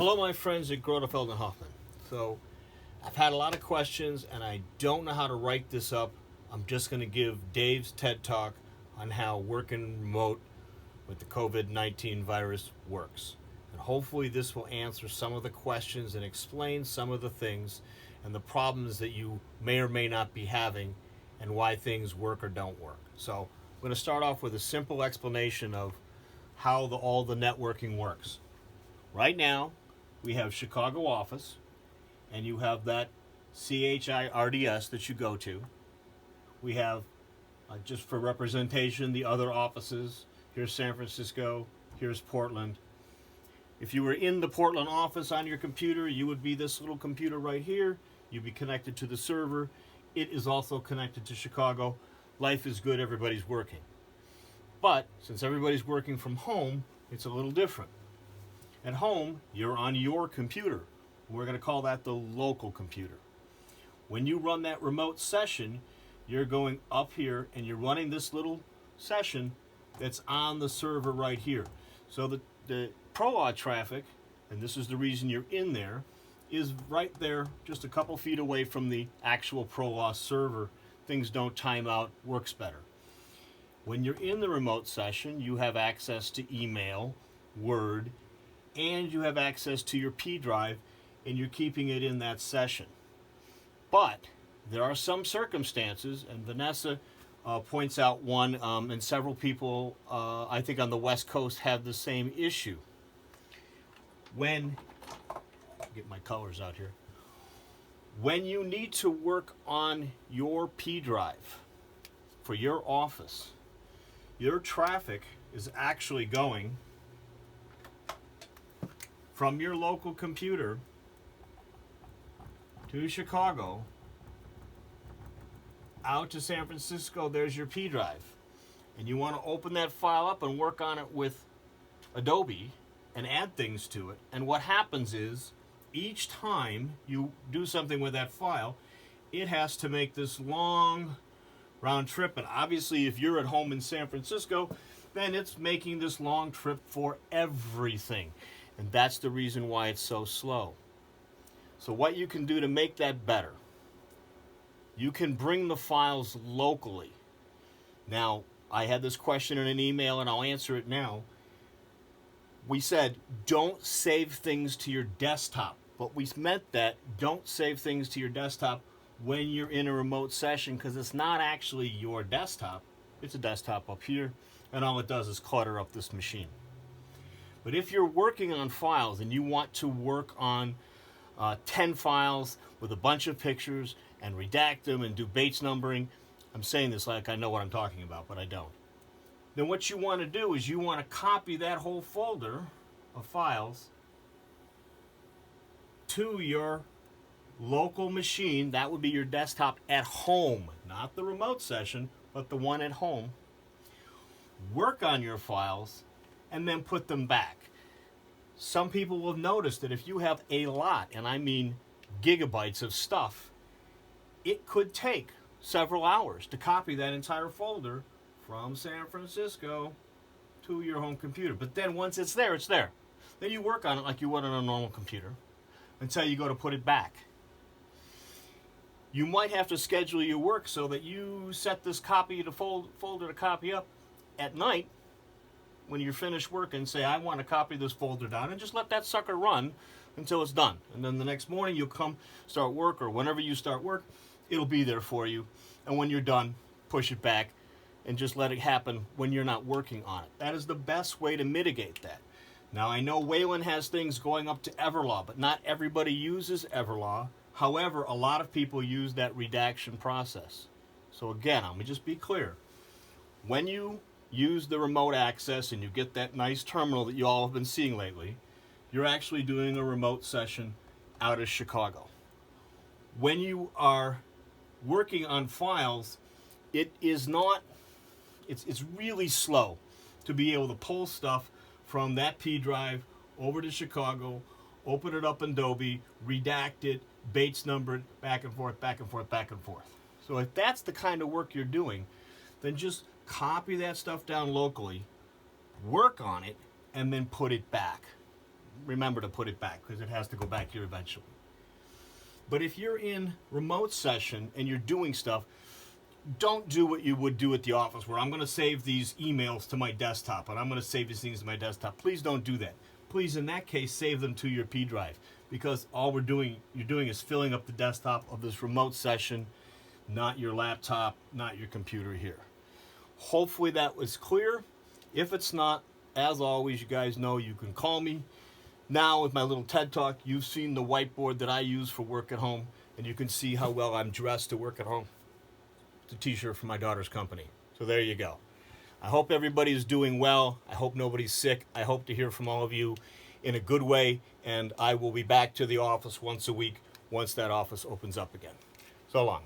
Hello, my friends at Grodefeld and Hoffman. So, I've had a lot of questions and I don't know how to write this up. I'm just going to give Dave's TED Talk on how working remote with the COVID-19 virus works. And hopefully this will answer some of the questions and explain some of the things and the problems that you may or may not be having and why things work or don't work. So, I'm going to start off with a simple explanation of how all the networking works. Right now, we have Chicago office, and you have that CHIRDS that you go to. We have, just for representation, the other offices. Here's San Francisco, here's Portland. If you were in the Portland office on your computer, you would be this little computer right here. You'd be connected to the server. It is also connected to Chicago. Life is good, everybody's working. But since everybody's working from home, it's a little different. At home, you're on your computer. We're going to call that the local computer. When you run that remote session, you're going up here and you're running this little session that's on the server right here. So the ProLaw traffic, and this is the reason you're in there, is right there just a couple feet away from the actual ProLaw server. Things don't time out, works better. When you're in the remote session, you have access to email, Word, and you have access to your P drive, and you're keeping it in that session. But there are some circumstances, and Vanessa points out one, and several people, I think on the West Coast, have the same issue. Get my colors out here. When you need to work on your P drive for your office, your traffic is actually going from your local computer to Chicago, out to San Francisco. There's your P drive. And you want to open that file up and work on it with Adobe and add things to it. And what happens is, each time you do something with that file, it has to make this long round trip. And obviously, if you're at home in San Francisco, then it's making this long trip for everything. And that's the reason why it's so slow. So what you can do to make that better, you can bring the files locally. Now, I had this question in an email and I'll answer it now. We said, don't save things to your desktop. But we meant that don't save things to your desktop when you're in a remote session, because it's not actually your desktop. It's a desktop up here, and all it does is clutter up this machine. But if you're working on files and you want to work on 10 files with a bunch of pictures and redact them and do Bates numbering, I'm saying this like I know what I'm talking about, but I don't. Then what you want to do is you want to copy that whole folder of files to your local machine. That would be your desktop at home, not the remote session, but the one at home. Work on your files and then put them back. Some people will notice that if you have a lot, and I mean gigabytes of stuff, it could take several hours to copy that entire folder from San Francisco to your home computer. But then once it's there, it's there. Then you work on it like you would on a normal computer until you go to put it back. You might have to schedule your work so that you set this copy to folder to copy up at night when you're finished work, and say, I want to copy this folder down, and just let that sucker run until it's done. And then the next morning you'll come start work, or whenever you start work, it'll be there for you. And when you're done, push it back and just let it happen when you're not working on it. That is the best way to mitigate that. Now, I know Wayland has things going up to Everlaw, but not everybody uses Everlaw. However, a lot of people use that redaction process. So again, let me just be clear. When you use the remote access and you get that nice terminal that you all have been seeing lately, you're actually doing a remote session out of Chicago. When you are working on files, it's really slow to be able to pull stuff from that P drive over to Chicago, open it up in Adobe, redact it, Bates number it, back and forth, back and forth, back and forth. So if that's the kind of work you're doing, then just copy that stuff down locally, work on it, and then put it back. remember to put it back because it has to go back here eventually. But if you're in remote session and you're doing stuff, don't do what you would do at the office where I'm going to save these emails to my desktop and I'm going to save these things to my desktop. Please don't do that. Please, in that case, save them to your P drive, because all you're doing is filling up the desktop of this remote session, not your laptop, not your computer here. Hopefully that was clear. If it's not, as always, you guys know you can call me. Now with my little TED Talk, you've seen the whiteboard that I use for work at home, and you can see how well I'm dressed to work at home. It's a t-shirt from my daughter's company. So there you go. I hope everybody is doing well. I hope nobody's sick. I hope to hear from all of you in a good way, and I will be back to the office once a week once that office opens up again. So long.